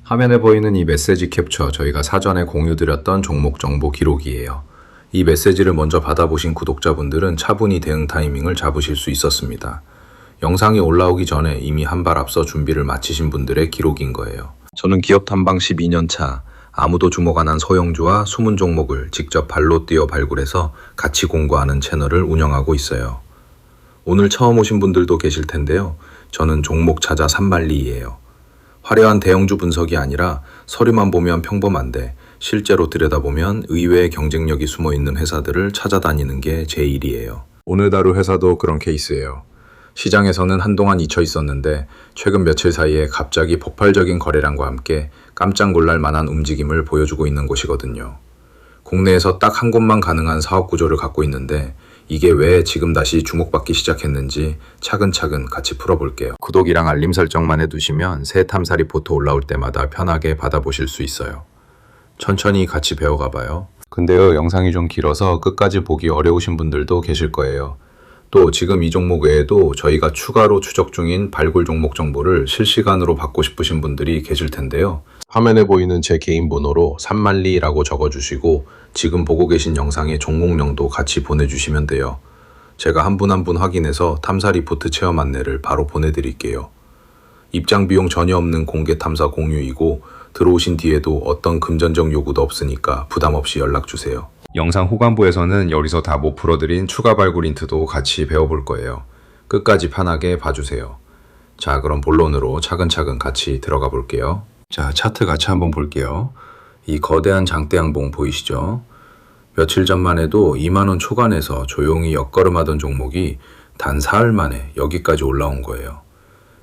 화면에 보이는 이 메시지 캡처 저희가 사전에 공유드렸던 종목 정보 기록이에요. 이 메시지를 먼저 받아보신 구독자분들은 차분히 대응 타이밍을 잡으실 수 있었습니다. 영상이 올라오기 전에 이미 한 발 앞서 준비를 마치신 분들의 기록인 거예요. 저는 기업 탐방 12년 차, 아무도 주목 안 한 소형주와 숨은 종목을 직접 발로 뛰어 발굴해서 같이 공부하는 채널을 운영하고 있어요. 오늘 처음 오신 분들도 계실 텐데요. 저는 종목 찾아 산만리이에요. 화려한 대형주 분석이 아니라 서류만 보면 평범한데 실제로 들여다보면 의외의 경쟁력이 숨어있는 회사들을 찾아다니는 게 제 일이에요. 오늘 다룰 회사도 그런 케이스예요. 시장에서는 한동안 잊혀 있었는데 최근 며칠 사이에 갑자기 폭발적인 거래량과 함께 깜짝 놀랄 만한 움직임을 보여주고 있는 곳이거든요. 국내에서 딱 한 곳만 가능한 사업 구조를 갖고 있는데 이게 왜 지금 다시 주목받기 시작했는지 차근차근 같이 풀어볼게요. 구독이랑 알림 설정만 해두시면 새 탐사 리포트 올라올 때마다 편하게 받아보실 수 있어요. 천천히 같이 배워가봐요. 근데요, 영상이 좀 길어서 끝까지 보기 어려우신 분들도 계실 거예요. 또 지금 이 종목 외에도 저희가 추가로 추적 중인 발굴 종목 정보를 실시간으로 받고 싶으신 분들이 계실 텐데요. 화면에 보이는 제 개인 번호로 산만리라고 적어주시고 지금 보고 계신 영상의 종목명도 같이 보내주시면 돼요. 제가 한 분 한 분 확인해서 탐사 리포트 체험 안내를 바로 보내드릴게요. 입장 비용 전혀 없는 공개 탐사 공유이고 들어오신 뒤에도 어떤 금전적 요구도 없으니까 부담 없이 연락주세요. 영상 후반부에서는 여기서 다 못 풀어드린 추가 발굴 힌트도 같이 배워볼 거예요. 끝까지 편하게 봐주세요. 자, 그럼 본론으로 차근차근 같이 들어가 볼게요. 자, 차트 같이 한번 볼게요. 이 거대한 장대 양봉 보이시죠? 며칠 전만 해도 2만원 초반에서 조용히 엿걸음하던 종목이 단 사흘 만에 여기까지 올라온 거예요.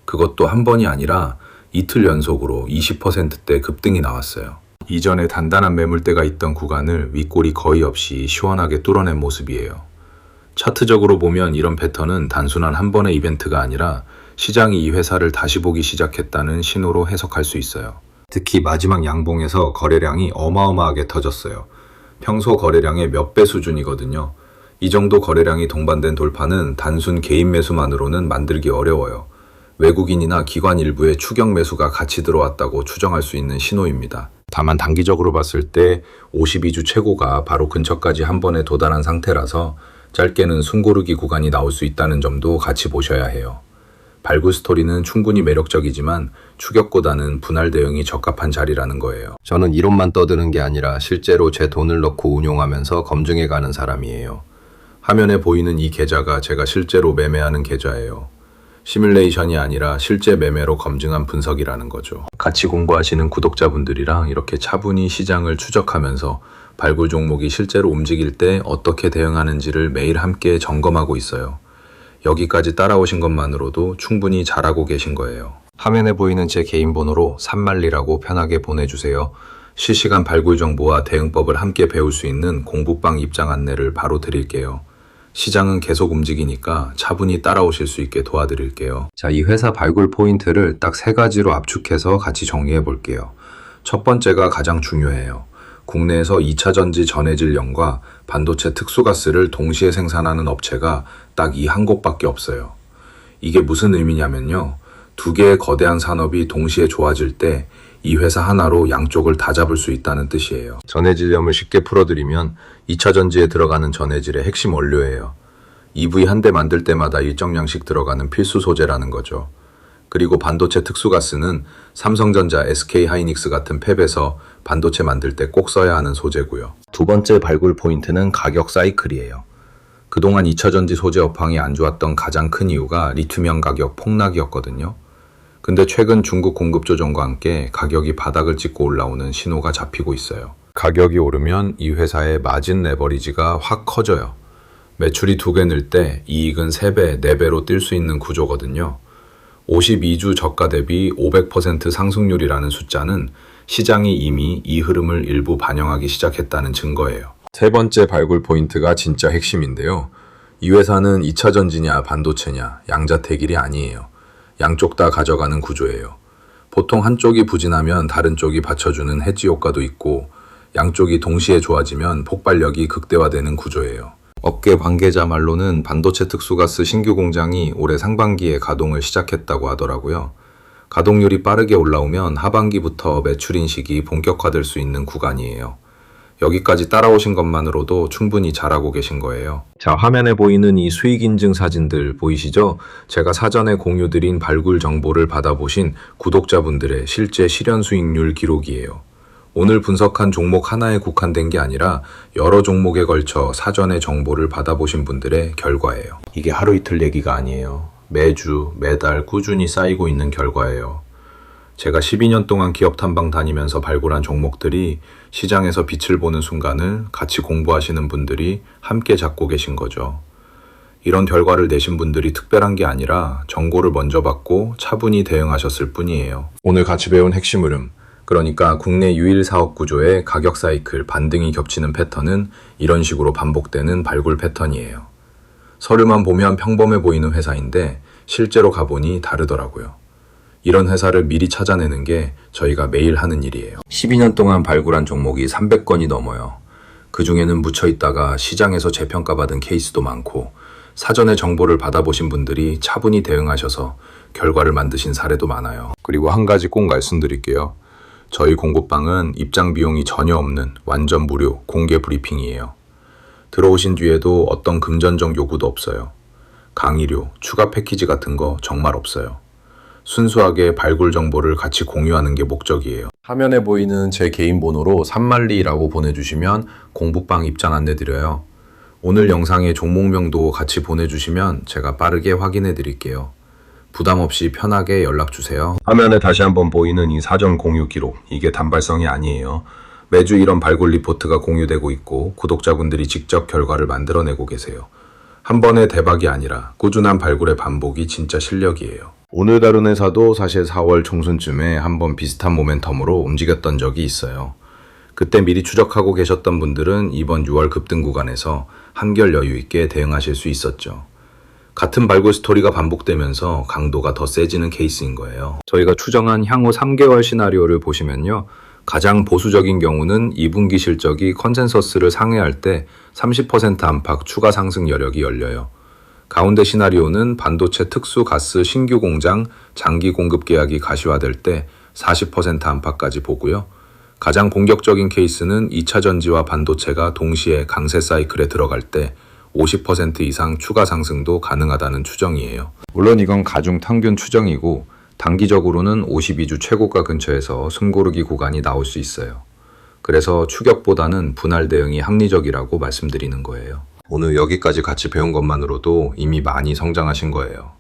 그것도 한 번이 아니라 이틀 연속으로 20%대 급등이 나왔어요. 이전에 단단한 매물대가 있던 구간을 윗골이 거의 없이 시원하게 뚫어낸 모습이에요. 차트적으로 보면 이런 패턴은 단순한 한 번의 이벤트가 아니라 시장이 이 회사를 다시 보기 시작했다는 신호로 해석할 수 있어요. 특히 마지막 양봉에서 거래량이 어마어마하게 터졌어요. 평소 거래량의 몇 배 수준이거든요. 이 정도 거래량이 동반된 돌파는 단순 개인 매수만으로는 만들기 어려워요. 외국인이나 기관 일부의 추격 매수가 같이 들어왔다고 추정할 수 있는 신호입니다. 다만 단기적으로 봤을 때 52주 최고가 바로 근처까지 한 번에 도달한 상태라서 짧게는 숨고르기 구간이 나올 수 있다는 점도 같이 보셔야 해요. 발굴 스토리는 충분히 매력적이지만 추격보다는 분할 대응이 적합한 자리라는 거예요. 저는 이론만 떠드는 게 아니라 실제로 제 돈을 넣고 운용하면서 검증해가는 사람이에요. 화면에 보이는 이 계좌가 제가 실제로 매매하는 계좌예요. 시뮬레이션이 아니라 실제 매매로 검증한 분석이라는 거죠. 같이 공부하시는 구독자분들이랑 이렇게 차분히 시장을 추적하면서 발굴 종목이 실제로 움직일 때 어떻게 대응하는지를 매일 함께 점검하고 있어요. 여기까지 따라오신 것만으로도 충분히 잘하고 계신 거예요. 화면에 보이는 제 개인 번호로 산만리라고 편하게 보내주세요. 실시간 발굴 정보와 대응법을 함께 배울 수 있는 공부방 입장 안내를 바로 드릴게요. 시장은 계속 움직이니까 차분히 따라오실 수 있게 도와드릴게요. 자, 이 회사 발굴 포인트를 딱 3가지로 압축해서 같이 정리해 볼게요. 첫 번째가 가장 중요해요. 국내에서 2차 전지 전해질염과 반도체 특수가스를 동시에 생산하는 업체가 딱 이 한 곳밖에 없어요. 이게 무슨 의미냐면요. 두 개의 거대한 산업이 동시에 좋아질 때 이 회사 하나로 양쪽을 다 잡을 수 있다는 뜻이에요. 전해질염을 쉽게 풀어드리면 2차 전지에 들어가는 전해질의 핵심 원료예요. EV 한 대 만들 때마다 일정량씩 들어가는 필수 소재라는 거죠. 그리고 반도체 특수가스는 삼성전자, SK하이닉스 같은 팹에서 반도체 만들 때 꼭 써야 하는 소재고요. 두 번째 발굴 포인트는 가격 사이클이에요. 그동안 2차 전지 소재 업황이 안 좋았던 가장 큰 이유가 리튬이온 가격 폭락이었거든요. 근데 최근 중국 공급 조정과 함께 가격이 바닥을 찍고 올라오는 신호가 잡히고 있어요. 가격이 오르면 이 회사의 마진 레버리지가 확 커져요. 매출이 2배 늘 때 이익은 3배, 4배로 뛸 수 있는 구조거든요. 52주 저가 대비 500% 상승률이라는 숫자는 시장이 이미 이 흐름을 일부 반영하기 시작했다는 증거예요. 세 번째 발굴 포인트가 진짜 핵심인데요. 이 회사는 2차 전지냐 반도체냐 양자택일이 아니에요. 양쪽 다 가져가는 구조예요. 보통 한쪽이 부진하면 다른 쪽이 받쳐주는 해지 효과도 있고 양쪽이 동시에 좋아지면 폭발력이 극대화되는 구조예요. 업계 관계자 말로는 반도체 특수가스 신규 공장이 올해 상반기에 가동을 시작했다고 하더라고요. 가동률이 빠르게 올라오면 하반기부터 매출 인식이 본격화될 수 있는 구간이에요. 여기까지 따라오신 것만으로도 충분히 잘하고 계신 거예요. 자, 화면에 보이는 이 수익 인증 사진들 보이시죠? 제가 사전에 공유드린 발굴 정보를 받아보신 구독자분들의 실제 실현 수익률 기록이에요. 오늘 분석한 종목 하나에 국한된 게 아니라 여러 종목에 걸쳐 사전에 정보를 받아보신 분들의 결과예요. 이게 하루 이틀 얘기가 아니에요. 매주, 매달 꾸준히 쌓이고 있는 결과예요. 제가 12년 동안 기업 탐방 다니면서 발굴한 종목들이 시장에서 빛을 보는 순간을 같이 공부하시는 분들이 함께 잡고 계신 거죠. 이런 결과를 내신 분들이 특별한 게 아니라 정보를 먼저 받고 차분히 대응하셨을 뿐이에요. 오늘 같이 배운 핵심 흐름, 그러니까 국내 유일 사업 구조의 가격 사이클 반등이 겹치는 패턴은 이런 식으로 반복되는 발굴 패턴이에요. 서류만 보면 평범해 보이는 회사인데 실제로 가보니 다르더라고요. 이런 회사를 미리 찾아내는 게 저희가 매일 하는 일이에요. 12년 동안 발굴한 종목이 300건이 넘어요. 그 중에는 묻혀있다가 시장에서 재평가받은 케이스도 많고 사전에 정보를 받아보신 분들이 차분히 대응하셔서 결과를 만드신 사례도 많아요. 그리고 한 가지 꼭 말씀드릴게요. 저희 공부방은 입장 비용이 전혀 없는 완전 무료 공개 브리핑이에요. 들어오신 뒤에도 어떤 금전적 요구도 없어요. 강의료, 추가 패키지 같은 거 정말 없어요. 순수하게 발굴 정보를 같이 공유하는 게 목적이에요. 화면에 보이는 제 개인 번호로 산말리라고 보내주시면 공부방 입장 안내드려요. 오늘 영상의 종목명도 같이 보내주시면 제가 빠르게 확인해 드릴게요. 부담 없이 편하게 연락주세요. 화면에 다시 한번 보이는 이 사전 공유 기록, 이게 단발성이 아니에요. 매주 이런 발굴 리포트가 공유되고 있고 구독자분들이 직접 결과를 만들어내고 계세요. 한 번의 대박이 아니라 꾸준한 발굴의 반복이 진짜 실력이에요. 오늘 다룬 회사도 사실 4월 중순쯤에 한번 비슷한 모멘텀으로 움직였던 적이 있어요. 그때 미리 추적하고 계셨던 분들은 이번 6월 급등 구간에서 한결 여유 있게 대응하실 수 있었죠. 같은 발굴 스토리가 반복되면서 강도가 더 세지는 케이스인 거예요. 저희가 추정한 향후 3개월 시나리오를 보시면요. 가장 보수적인 경우는 2분기 실적이 컨센서스를 상회할 때 30% 안팎 추가 상승 여력이 열려요. 가운데 시나리오는 반도체 특수 가스 신규 공장 장기 공급 계약이 가시화될 때 40% 안팎까지 보고요. 가장 공격적인 케이스는 2차 전지와 반도체가 동시에 강세 사이클에 들어갈 때 50% 이상 추가 상승도 가능하다는 추정이에요. 물론 이건 가중평균 추정이고 단기적으로는 52주 최고가 근처에서 숨고르기 구간이 나올 수 있어요. 그래서 추격보다는 분할 대응이 합리적이라고 말씀드리는 거예요. 오늘 여기까지 같이 배운 것만으로도 이미 많이 성장하신 거예요.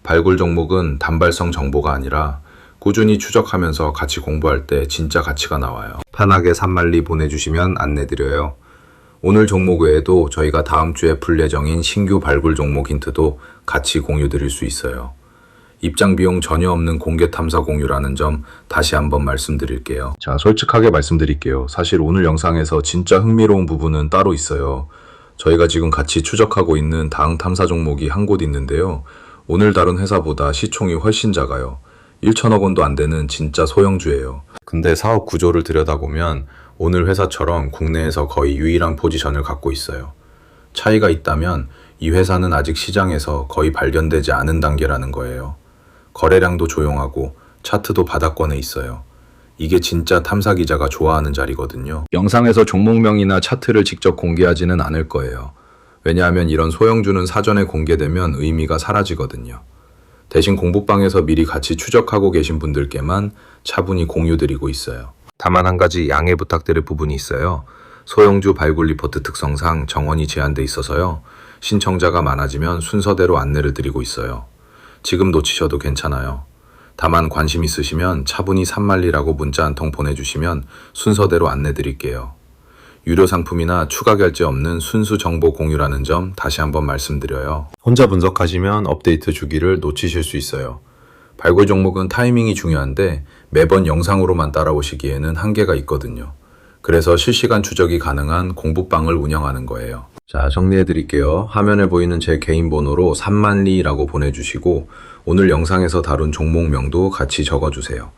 발굴 종목은 단발성 정보가 아니라 꾸준히 추적하면서 같이 공부할 때 진짜 가치가 나와요. 편하게 산말리 보내주시면 안내드려요. 오늘 종목 외에도 저희가 다음 주에 풀 예정인 신규 발굴 종목 힌트도 같이 공유드릴 수 있어요. 입장 비용 전혀 없는 공개 탐사 공유라는 점 다시 한번 말씀드릴게요. 자, 솔직하게 말씀드릴게요. 사실 오늘 영상에서 진짜 흥미로운 부분은 따로 있어요. 저희가 지금 같이 추적하고 있는 다음 탐사 종목이 한 곳 있는데요. 오늘 다룬 회사보다 시총이 훨씬 작아요. 1천억 원도 안 되는 진짜 소형주예요. 근데 사업 구조를 들여다보면 오늘 회사처럼 국내에서 거의 유일한 포지션을 갖고 있어요. 차이가 있다면 이 회사는 아직 시장에서 거의 발견되지 않은 단계라는 거예요. 거래량도 조용하고 차트도 바닥권에 있어요. 이게 진짜 탐사 기자가 좋아하는 자리거든요. 영상에서 종목명이나 차트를 직접 공개하지는 않을 거예요. 왜냐하면 이런 소형주는 사전에 공개되면 의미가 사라지거든요. 대신 공부방에서 미리 같이 추적하고 계신 분들께만 차분히 공유드리고 있어요. 다만 한 가지 양해 부탁드릴 부분이 있어요. 소형주 발굴 리포트 특성상 정원이 제한돼 있어서요. 신청자가 많아지면 순서대로 안내를 드리고 있어요. 지금 놓치셔도 괜찮아요. 다만 관심 있으시면 차분히 산말리라고 문자 한 통 보내주시면 순서대로 안내드릴게요. 유료 상품이나 추가 결제 없는 순수 정보 공유라는 점 다시 한번 말씀드려요. 혼자 분석하시면 업데이트 주기를 놓치실 수 있어요. 발굴 종목은 타이밍이 중요한데 매번 영상으로만 따라오시기에는 한계가 있거든요. 그래서 실시간 추적이 가능한 공부방을 운영하는 거예요. 자, 정리해드릴게요. 화면에 보이는 제 개인 번호로 산만리라고 보내주시고 오늘 영상에서 다룬 종목명도 같이 적어주세요.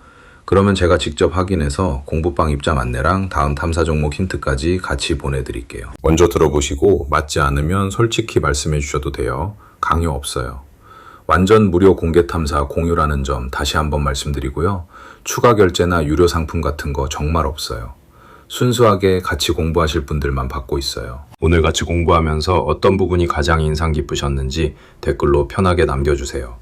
그러면 제가 직접 확인해서 공부방 입장 안내랑 다음 탐사 종목 힌트까지 같이 보내드릴게요. 먼저 들어보시고 맞지 않으면 솔직히 말씀해 주셔도 돼요. 강요 없어요. 완전 무료 공개 탐사 공유라는 점 다시 한번 말씀드리고요. 추가 결제나 유료 상품 같은 거 정말 없어요. 순수하게 같이 공부하실 분들만 받고 있어요. 오늘 같이 공부하면서 어떤 부분이 가장 인상 깊으셨는지 댓글로 편하게 남겨주세요.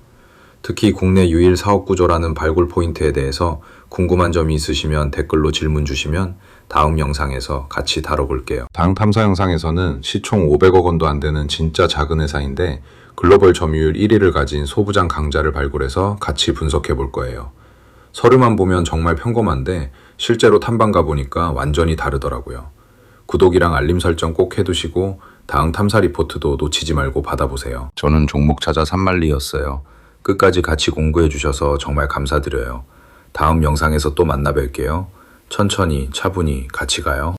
특히 국내 유일 사업 구조라는 발굴 포인트에 대해서 궁금한 점이 있으시면 댓글로 질문 주시면 다음 영상에서 같이 다뤄볼게요. 다음 탐사 영상에서는 시총 500억 원도 안 되는 진짜 작은 회사인데 글로벌 점유율 1위를 가진 소부장 강자를 발굴해서 같이 분석해 볼 거예요. 서류만 보면 정말 평범한데 실제로 탐방 가보니까 완전히 다르더라고요. 구독이랑 알림 설정 꼭 해두시고 다음 탐사 리포트도 놓치지 말고 받아보세요. 저는 종목 찾아 산말리였어요. 끝까지 같이 공부해 주셔서 정말 감사드려요. 다음 영상에서 또 만나 뵐게요. 천천히 차분히 같이 가요.